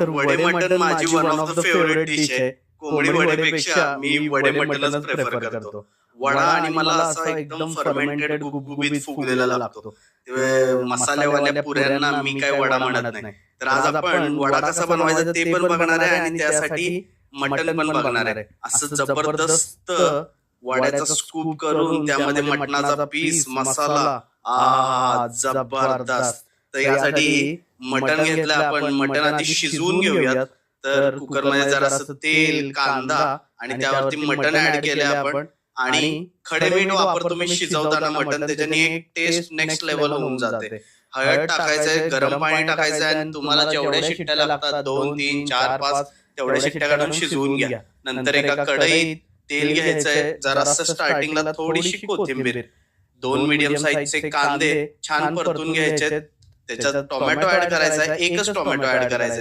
तर वडे मटण माझी one of the favourite dish आहे. कोंबडी वडेपेक्षा मी वडे मटणच प्रेफर करतो. वडा आणि मला असा एकदम फर्मेंटेड गुबगुबीत फुगलेला लागतो. मसालेवाल्या पुऱ्यांना मी काय वडा म्हणत नाही. तर आज आपण वडा कसा बनवायचा ते पण बघणार आहे आणि त्यासाठी मटण पण बघणार आहे. असं जबरदस्त वड्याचा स्कूप करून त्यामध्ये मटणाचा पीस मसाला जबरदस्त. तर यासाठी मटण घेतलं आपण. मटण आधी शिजवून घेऊयात. तर कुकरमध्ये जरासं तेल कांदा आणि त्यावरती मटण ऍड केले आपण आणि खडे मीठ वापरतो मी शिजवताना मटण. त्याच्याने एक टेस्ट नेक्स्ट लेवल होऊन जाते. हळद टाकायचंय, गरम पाणी टाकायचंय आणि तुम्हाला जेवढ्या शिट्ट्या लागतात 2 3 4 5 तेवढ्या शिट्ट्या काढून शिजवून घ्या. नंतर एका कढईत तेल घ्यायचंय, जरासं स्टार्टिंगला थोडीशी कोथिंबीर, 2 मीडियम साईजचे कांदे छान परतून घ्यायचे. त्याच्यात टोमॅटो ऍड करायचा, एकच टोमॅटो ऍड करायचा.